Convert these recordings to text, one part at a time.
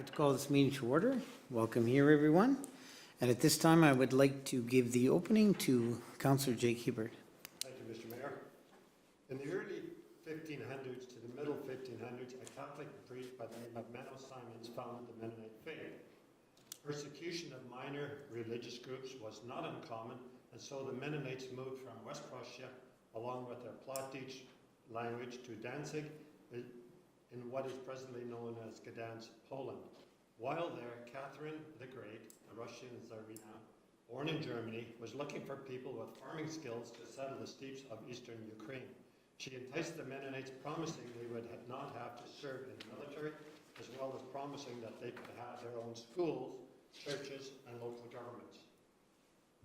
to call this meeting to order. Welcome here, everyone. And at this time, I would like to give the opening to Councillor Jake Hiebert. Thank you, Mr. Mayor. In the early 1500s to the middle 1500s, a Catholic priest by the name of Menno Simons founded the Mennonite faith. Persecution of minor religious groups was not uncommon, and so the Mennonites moved from West Prussia, along with their Plattdeutsch language, to Danzig, in what is presently known as Gdansk, Poland. While there, Catherine the Great, the Russian Tsarina, born in Germany, was looking for people with farming skills to settle the steppes of eastern Ukraine. She enticed the Mennonites, promising they would not have to serve in the military, as well as promising that they could have their own schools, churches, and local governments.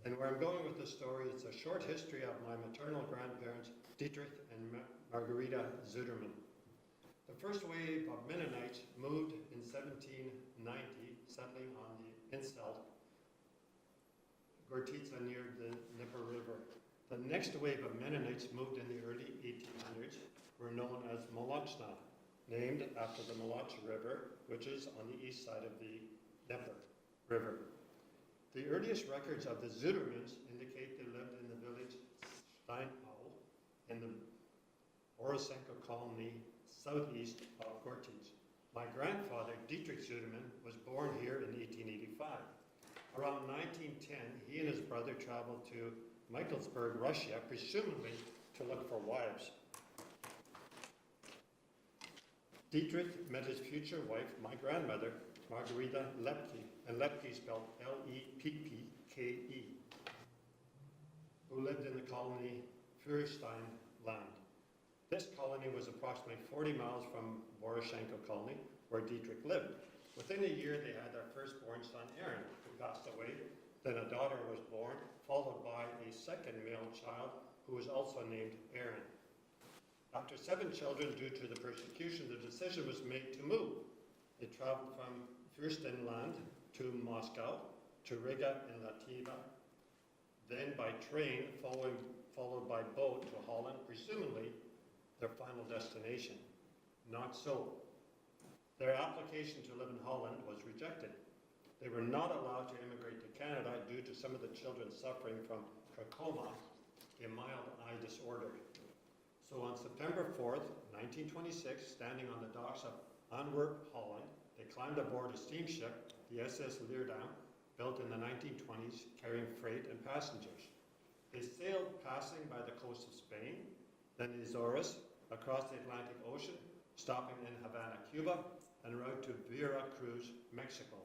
And where I'm going with this story, it's a short history of my maternal grandparents, Dietrich and Margarita Zuderman. The first wave of Mennonites moved in 1790, settling on the Instelt, Gortitsa near the Dnieper River. The next wave of Mennonites moved in the early 1800s, were known as Molochna, named after the Moloch River, which is on the east side of the Dnieper River. The earliest records of the Zudermans indicate they lived in the village Steinbach in the Borisenko colony southeast of Gortitz. My grandfather, Dietrich Zuderman, was born here in 1885. Around 1910, he and his brother traveled to Michaelsburg, Russia, presumably to look for wives. Dietrich met his future wife, my grandmother, Margarita Lepke, and Lepke spelled L-E-P-P-K-E, who lived in the colony Fürstein land. This colony was approximately 40 miles from Boroshenko colony, where Dietrich lived. Within a year, they had their firstborn son, Aaron, who passed away. Then a daughter was born, followed by a second male child, who was also named Aaron. After 7 children due to the persecution, the decision was made to move. They traveled from Fürstenland to Moscow, to Riga and Lativa, then by train, followed by boat to Holland, presumably their final destination. Not so. Their application to live in Holland was rejected. They were not allowed to immigrate to Canada due to some of the children suffering from trachoma, a mild eye disorder. So on September 4th, 1926, standing on the docks of Antwerp, Holland, they climbed aboard a steamship, the SS Leerdam, built in the 1920s, carrying freight and passengers. They sailed passing by the coast of Spain, then the Azores, across the Atlantic Ocean, stopping in Havana, Cuba, en route to Veracruz, Mexico.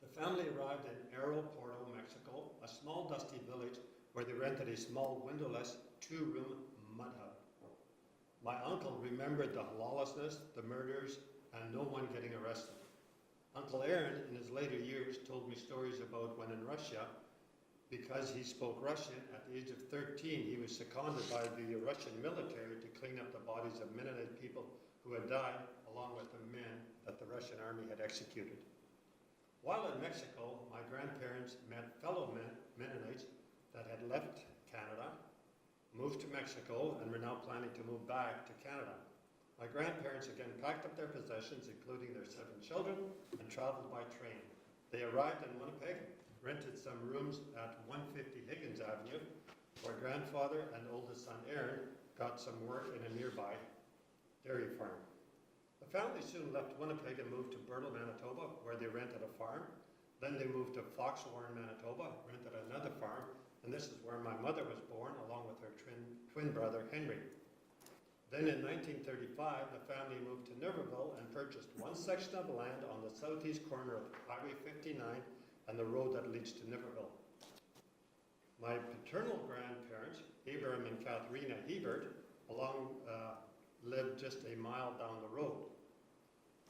The family arrived in Aeropuerto, Mexico, a small dusty village where they rented a small windowless 2-room mud hut. My uncle remembered the lawlessness, the murders, and no one getting arrested. Uncle Aaron, in his later years, told me stories about when in Russia, because he spoke Russian, at the age of 13, he was seconded by the Russian military to clean up the bodies of Mennonite people who had died, along with the men that the Russian army had executed. While in Mexico, my grandparents met fellow Mennonites that had left Canada, moved to Mexico, and were now planning to move back to Canada. My grandparents again packed up their possessions, including their 7 children, and traveled by train. They arrived in Winnipeg, rented some rooms at 150 Higgins Avenue, where grandfather and oldest son Aaron got some work in a nearby dairy farm. The family soon left Winnipeg and moved to Bertle, Manitoba, where they rented a farm. Then they moved to Foxwarren, Manitoba, rented another farm, and this is where my mother was born, along with her twin brother Henry. Then in 1935, the family moved to Niverville and purchased one section of land on the southeast corner of Highway 59 and the road that leads to Niverville. My paternal grandparents, Abraham and Katharina Hiebert, lived just a mile down the road.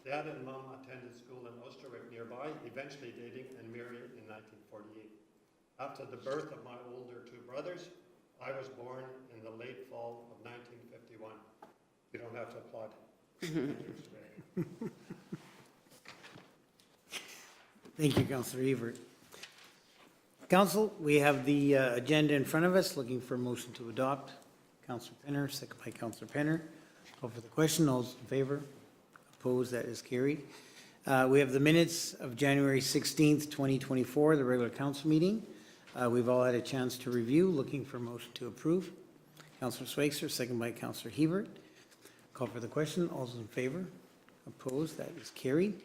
Dad and Mom attended school in Oosterwijk nearby, eventually dating and marrying in 1948. After the birth of my older 2 brothers, I was born in the late fall of 1951. You don't have to applaud. Thank you, Councillor Hiebert. Council, we have the agenda in front of us, looking for a motion to adopt. Councillor Penner, second by Councillor Penner. Call for the question. All those in favor? Opposed? That is carried. We have the minutes of January 16th, 2024, the regular council meeting. We've all had a chance to review. Looking for a motion to approve. Councillor Schweitzer, second by Councillor Hiebert. Call for the question. All those in favor? Opposed? That is carried.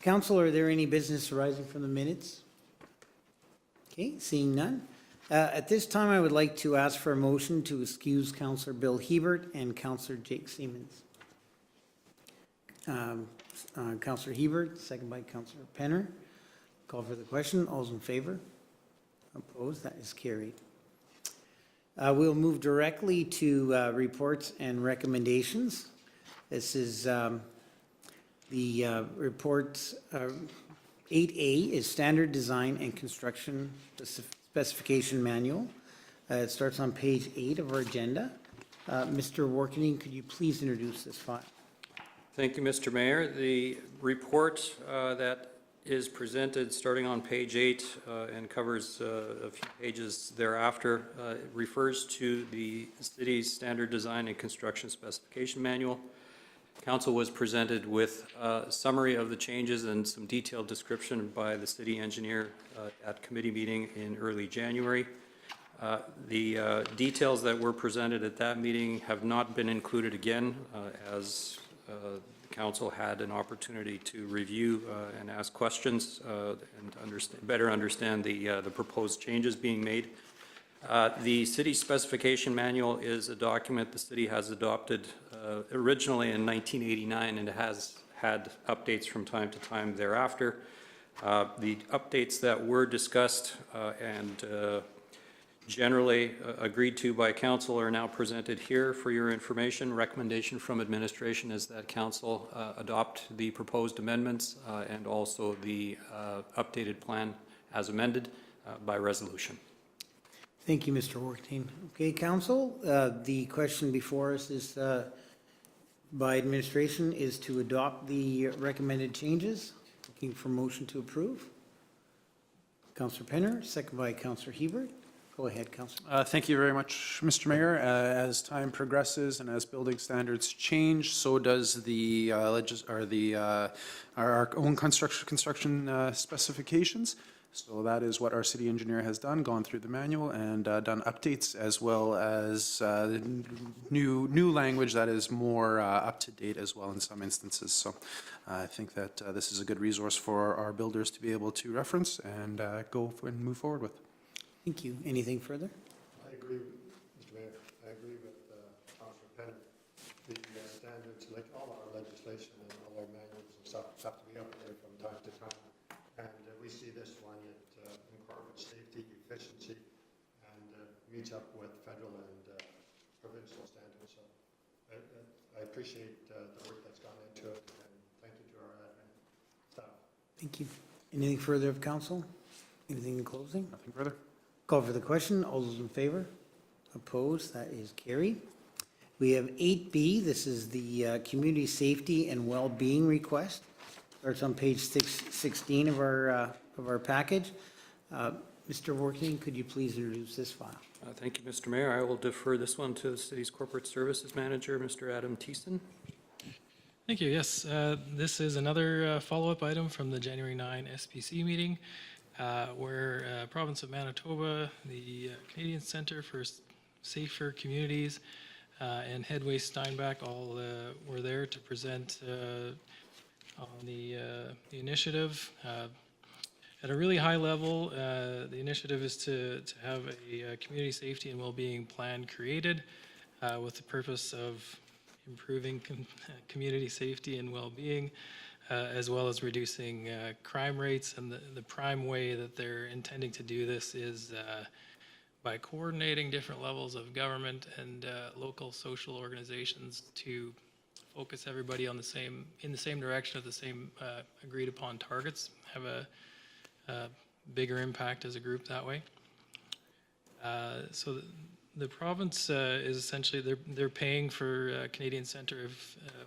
Council, are there any business arising from the minutes? Okay, seeing none. At this time, I would like to ask for a motion to excuse Councillor Bill Hiebert and Councillor Jake Siemens. Councillor Hiebert, second by Councillor Penner. Call for the question. All those in favor? Opposed? That is carried. We'll move directly to reports and recommendations. This is the reports. 8A is Standard Design and Construction Specification Manual. It starts on page 8 of our agenda. Mr. Warkening, could you please introduce this file? Thank you, Mr. Mayor. The report that is presented starting on page 8 and covers a few pages thereafter refers to the city's Standard Design and Construction Specification Manual. Council was presented with a summary of the changes and some detailed description by the city engineer at committee meeting in early January. The details that were presented at that meeting have not been included again as the council had an opportunity to review and ask questions and better understand the proposed changes being made. The city specification manual is a document the city has adopted originally in 1989 and has had updates from time to time thereafter. The updates that were discussed and generally agreed to by council are now presented here for your information. Recommendation from administration is that council adopt the proposed amendments and also the updated plan as amended by resolution. Thank you, Mr. Warkening. Okay, council, the question before us is by administration is to adopt the recommended changes. Looking for motion to approve. Councillor Penner, second by Councillor Hiebert. Go ahead, Councillor. Thank you very much, Mr. Mayor. As time progresses and as building standards change, so does the our own construction specifications. So that is what our city engineer has done, gone through the manual and done updates as well as new language that is more up to date as well in some instances. So I think that this is a good resource for our builders to be able to reference and go and move forward with. Thank you. Anything further? I agree, Mr. Mayor. I agree with Councillor Penner. The standards, like all our legislation and all our manuals and stuff, have to be updated from time to time. And we see this one, it incorporates safety, efficiency, and meets up with federal and provincial standards. So I appreciate the work that's gone into it, and thank you to our admin staff. Thank you. Anything further of council? Anything in closing? Nothing further. Call for the question. All those in favor? Opposed? That is carried. We have 8B. This is the community safety and well-being request. Starts on page 16 of our package. Mr. Warkening, could you please introduce this file? Thank you, Mr. Mayor. I will defer this one to the city's corporate services manager, Mr. Adam Thiessen. Thank you. Yes, this is another follow-up item from the January 9 SPC meeting, where province of Manitoba, the Canadian Centre for Safer Communities, and Headway Steinbach all were there to present on the initiative. At a really high level, the initiative is to have a community safety and well-being plan created with the purpose of improving community safety and well-being, as well as reducing crime rates. And the prime way that they're intending to do this is by coordinating different levels of government and local social organizations to focus everybody on in the same direction of the same agreed upon targets, have a bigger impact as a group that way. So the province is essentially, they're paying for Canadian Centre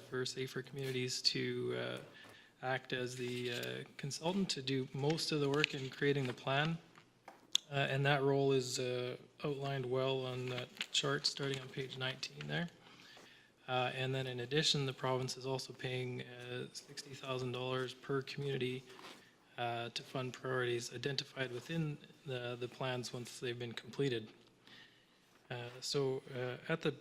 for Safer Communities to act as the consultant to do most of the work in creating the plan. And that role is outlined well on that chart starting on page 19 there. And then in addition, the province is also paying $60,000 per community to fund priorities identified within the plans once they've been completed. So at the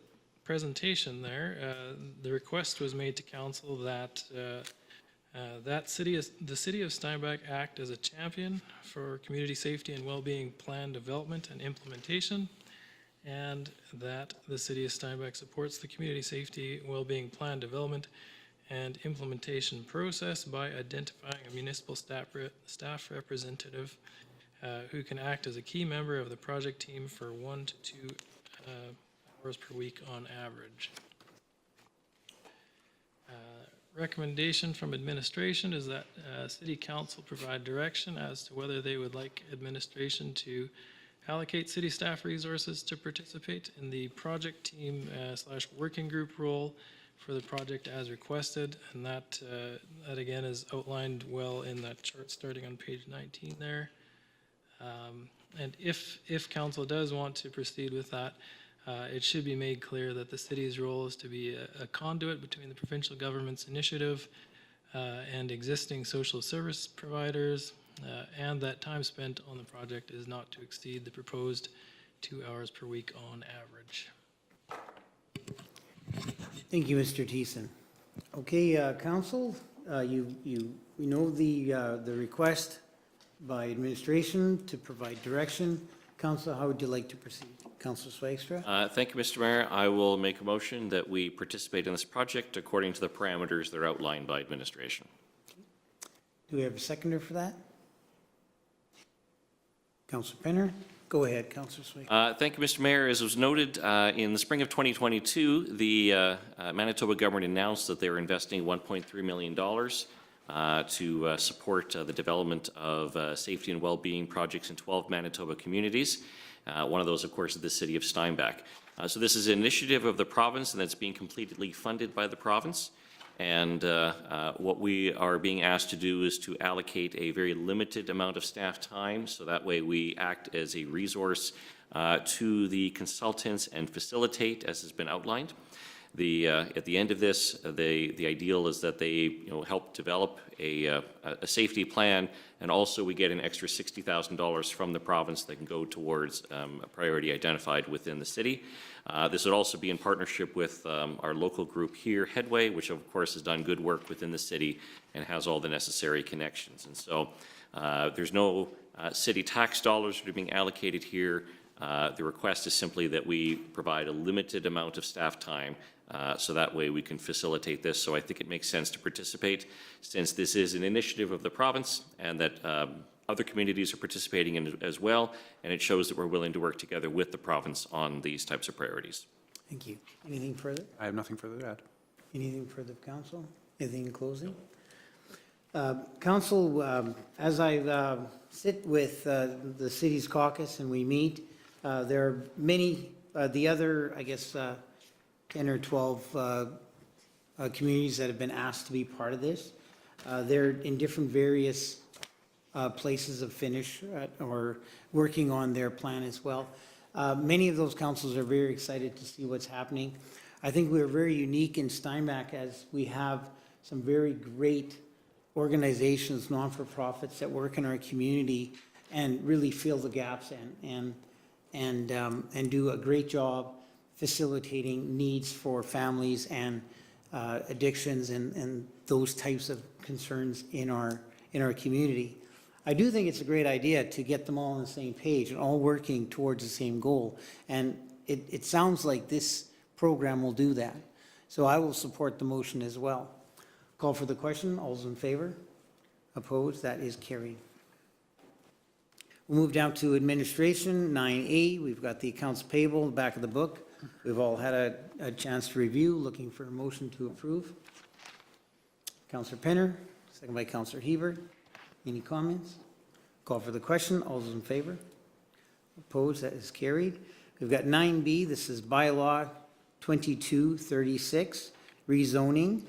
presentation there, the request was made to council that the city of Steinbach act as a champion for community safety and well-being plan development and implementation, and that the city of Steinbach supports the community safety well-being plan development and implementation process by identifying a municipal staff representative who can act as a key member of the project team for 1 to 2 hours per week on average. Recommendation from administration is that City Council provide direction as to whether they would like administration to allocate city staff resources to participate in the project team / working group role for the project as requested, and that again is outlined well in that chart starting on page 19 there. And if council does want to proceed with that, it should be made clear that the city's role is to be a conduit between the provincial government's initiative and existing social service providers, and that time spent on the project is not to exceed the proposed 2 hours per week on average. Thank you, Mr. Thiessen. Okay, council, we know the request by administration to provide direction. Council, how would you like to proceed? Councillor Swagstra? Thank you, Mr. Mayor. I will make a motion that we participate in this project according to the parameters that are outlined by administration. Do we have a seconder for that? Councillor Penner? Go ahead, Councillor Swagstra. Thank you, Mr. Mayor. As was noted, in the spring of 2022, the Manitoba government announced that they were investing $1.3 million to support the development of safety and well-being projects in 12 Manitoba communities. One of those, of course, is the city of Steinbach. So this is an initiative of the province, and that's being completely funded by the province. And what we are being asked to do is to allocate a very limited amount of staff time, so that way we act as a resource to the consultants and facilitate, as has been outlined. At the end of this, the ideal is that they help develop a safety plan, and also we get an extra $60,000 from the province that can go towards a priority identified within the city. This would also be in partnership with our local group here, Headway, which of course has done good work within the city and has all the necessary connections. And so there's no city tax dollars that are being allocated here. The request is simply that we provide a limited amount of staff time so that way we can facilitate this. So I think it makes sense to participate, since this is an initiative of the province and that other communities are participating in it as well, and it shows that we're willing to work together with the province on these types of priorities. Thank you. Anything further? I have nothing further to add. Anything further, council? Anything in closing? Council, as I sit with the city's caucus and we meet, there are many, the other, I guess, 10 or 12 communities that have been asked to be part of this. They're in different various places of finish or working on their plan as well. Many of those councils are very excited to see what's happening. I think we're very unique in Steinbach, as we have some very great organizations, non-for-profits that work in our community and really fill the gaps and do a great job facilitating needs for families and addictions and those types of concerns in our community. I do think it's a great idea to get them all on the same page and all working towards the same goal. And it sounds like this program will do that. So I will support the motion as well. Call for the question. All those in favor? Opposed? That is carried. We'll move down to administration, 9A. We've got the accounts payable in the back of the book. We've all had a chance to review. Looking for a motion to approve. Councillor Penner, second by Councillor Hiebert. Any comments? Call for the question. All those in favor? Opposed? That is carried. We've got 9B. This is bylaw 2236, rezoning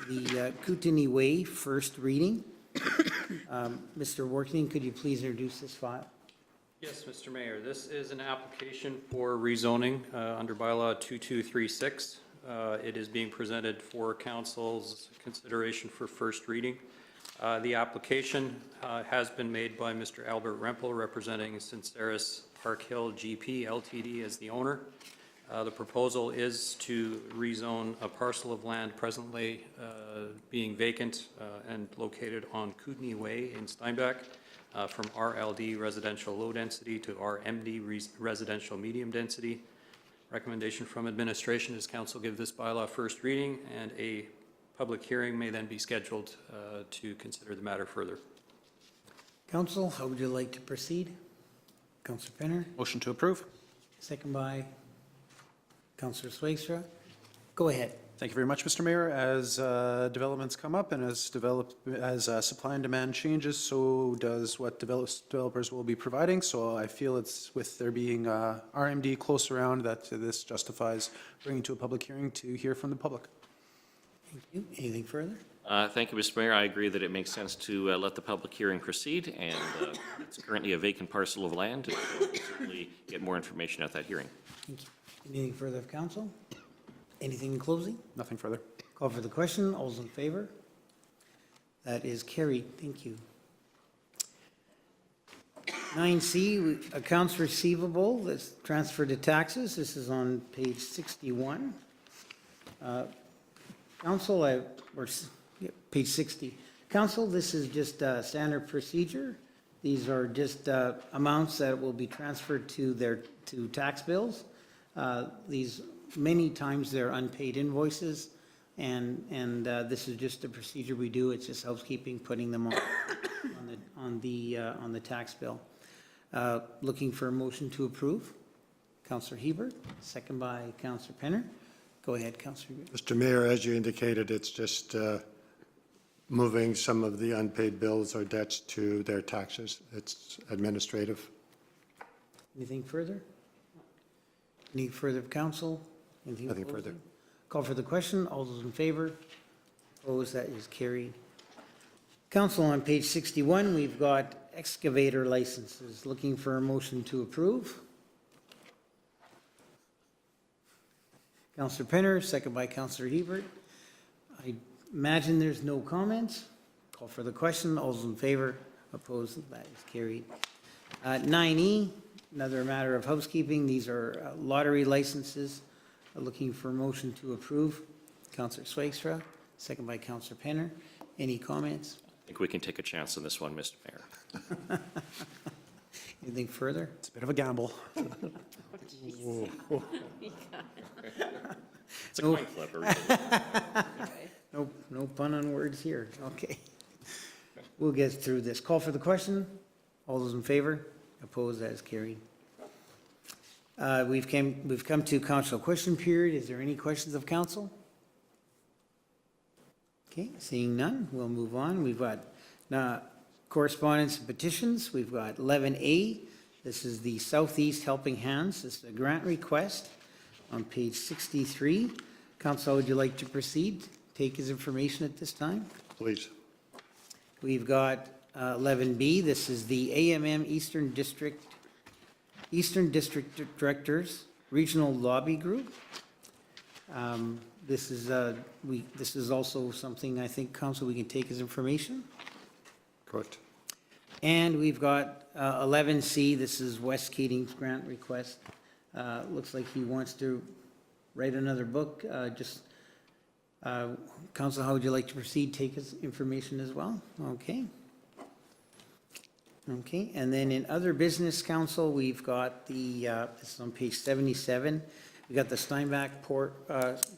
the Kootenay Way, first reading. Mr. Working, could you please introduce this file? Yes, Mr. Mayor. This is an application for rezoning under bylaw 2236. It is being presented for council's consideration for first reading. The application has been made by Mr. Albert Rempel, representing Sinceris Park Hill GP Ltd. as the owner. The proposal is to rezone a parcel of land presently being vacant and located on Kootenay Way in Steinbach from RLD residential low density to RMD residential medium density. Recommendation from administration is council give this bylaw first reading, and a public hearing may then be scheduled to consider the matter further. Council, how would you like to proceed? Councillor Penner, Motion to approve. second by Councillor Swagstra. Go ahead. Thank you very much, Mr. Mayor. As developments come up and as supply and demand changes, so does what developers will be providing. So I feel it's with there being RMD close around that this justifies bringing to a public hearing to hear from the public. Thank you. Anything further? Thank you, Mr. Mayor. I agree that it makes sense to let the public hearing proceed, and it's currently a vacant parcel of land, and so we'll certainly get more information at that hearing. Thank you. Anything further of council? Anything in closing? Nothing further. Call for the question. All those in favor? That is carried. Thank you. 9C, accounts receivable, that's transferred to taxes. This is on page 61. Council, page 60. Council, this is just standard procedure. These are just amounts that will be transferred to tax bills. These, many times they're unpaid invoices, and this is just a procedure we do. It's just housekeeping, putting them on the tax bill. Looking for a motion to approve. Councillor Hiebert, second by Councillor Penner. Go ahead, Councillor Hiebert. Mr. Mayor, as you indicated, it's just moving some of the unpaid bills or debts to their taxes. It's administrative. Anything further? Any further of council? Anything Nothing opposing? further. Call for the question. All those in favor? Opposed? That is carried. Council, on page 61, we've got excavator licenses. Looking for a motion to approve. Councillor Penner, second by Councillor Hiebert. I imagine there's no comments. Call for the question. All those in favor? Opposed? That is carried. 9E, another matter of housekeeping. These are lottery licenses. Looking for a motion to approve. Councillor Swagstra, second by Councillor Penner. Any comments? I think we can take a chance on this one, Mr. Mayor. Anything further? It's a bit of a gamble. It's a coin flip. No pun on words here. Okay. We'll get through this. Call for the question. All those in favor? Opposed? That is carried. We've come to council question period. Is there any questions of council? Okay, seeing none, we'll move on. We've got correspondence and petitions. We've got 11A. This is the Southeast Helping Hands. This is a grant request on page 63. Council, would you like to proceed? Take his information at this time. Please. We've got 11B. This is the AMM Eastern District Directors Regional Lobby Group. This is also something I think, Council, we can take as information. Correct. And we've got 11C. This is Wes Keating's grant request. Looks like he wants to write another book. Council, how would you like to proceed? Take his information as well? Okay. Okay, and then in other business, Council, we've got this is on page 77. We've got the Steinbach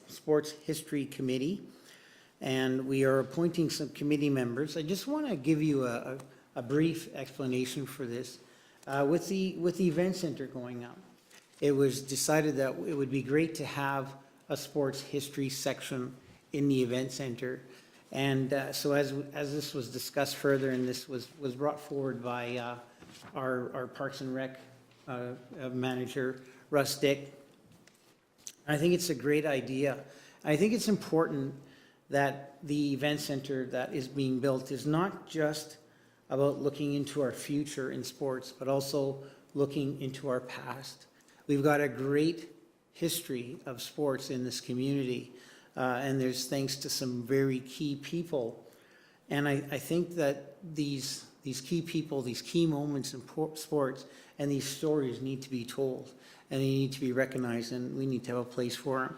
Sports History Committee, and we are appointing some committee members. I just want to give you a brief explanation for this. With the event center going up, it was decided that it would be great to have a sports history section in the event center. And so as this was discussed further, and this was brought forward by our Parks and Rec manager, Russ Dick, I think it's a great idea. I think it's important that the event center that is being built is not just about looking into our future in sports, but also looking into our past. We've got a great history of sports in this community. And there's thanks to some very key people. And I think that these key people, these key moments in sports, and these stories need to be told, and they need to be recognized, and we need to have a place for them.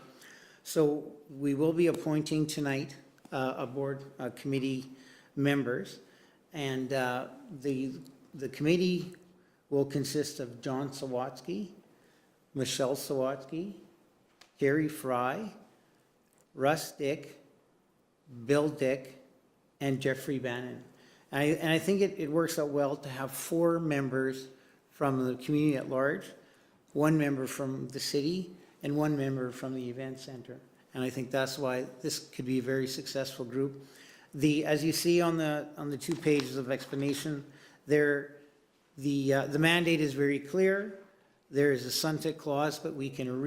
So we will be appointing tonight a board committee members, and the committee will consist of John Sawatsky, Michelle Sawatsky, Carrie Fry, Russ Dick, Bill Dick, and Jeffrey Bannon. And I think it works out well to have 4 members from the community at large, 1 member from the city, and 1 member from the event center. And I think that's why this could be a very successful group. As you see on the 2 pages of explanation, the mandate is very clear. There is a sunset clause, but we can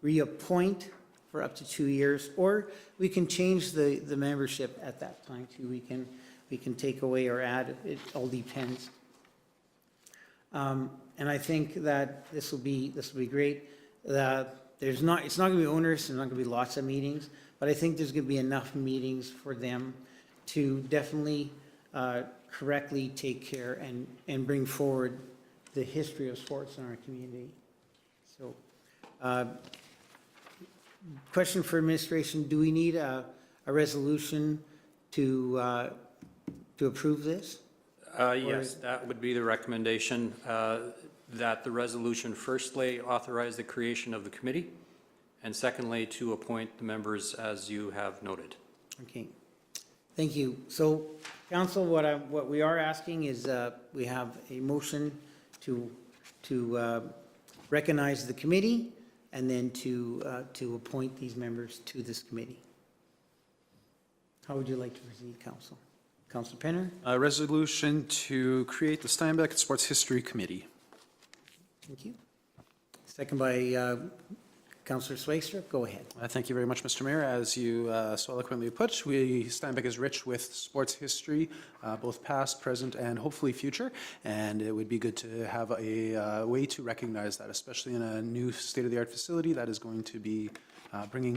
reappoint for up to 2 years, or we can change the membership at that time too. We can take away or add. It all depends. And I think that this will be great. It's not going to be onerous. There's not going to be lots of meetings, but I think there's going to be enough meetings for them to definitely correctly take care and bring forward the history of sports in our community. So, question for administration: do we need a resolution to approve this? Yes, that would be the recommendation, that the resolution firstly authorize the creation of the committee, and secondly, to appoint the members as you have noted. Okay, thank you. So, council, what we are asking is we have a motion to recognize the committee and then to appoint these members to this committee. How would you like to proceed, council? Councilor Penner? A resolution to create the Steinbach Sports History Committee. Thank you. Second by Councillor Swaystra. Go ahead. Thank you very much, Mr. Mayor. As you so eloquently put, Steinbach is rich with sports history, both past, present, and hopefully future. And it would be good to have a way to recognize that, especially in a new state-of-the-art facility that is going to be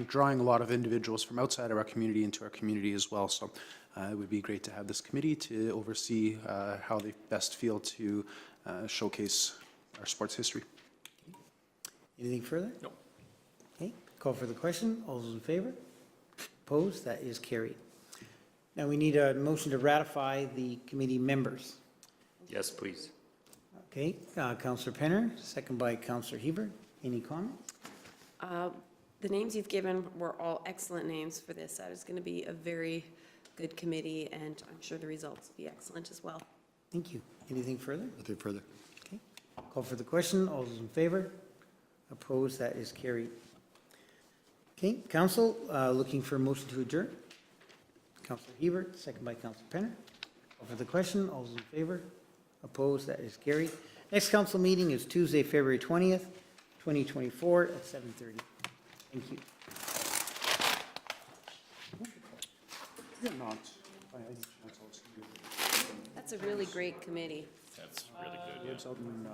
drawing a lot of individuals from outside of our community into our community as well. So it would be great to have this committee to oversee how they best feel to showcase our sports history. Anything further? No. Okay, call for the question. All those in favor? Opposed? That is carried. Now we need a motion to ratify the committee members. Yes, please. Okay, Councillor Penner, second by Councillor Hiebert. Any comments? The names you've given were all excellent names for this. That is going to be a very good committee, and I'm sure the results will be excellent as well. Thank you. Anything further? Nothing further. Okay, call for the question. All those in favor? Opposed? That is carried. Okay, council, looking for a motion to adjourn. Councillor Hiebert, second by Councillor Penner. Call for the question. All those in favor? Opposed? That is carried. Next council meeting is Tuesday, February 20th, 2024 at 7:30. Thank you. That's a really great committee. That's really good. Gibbs out in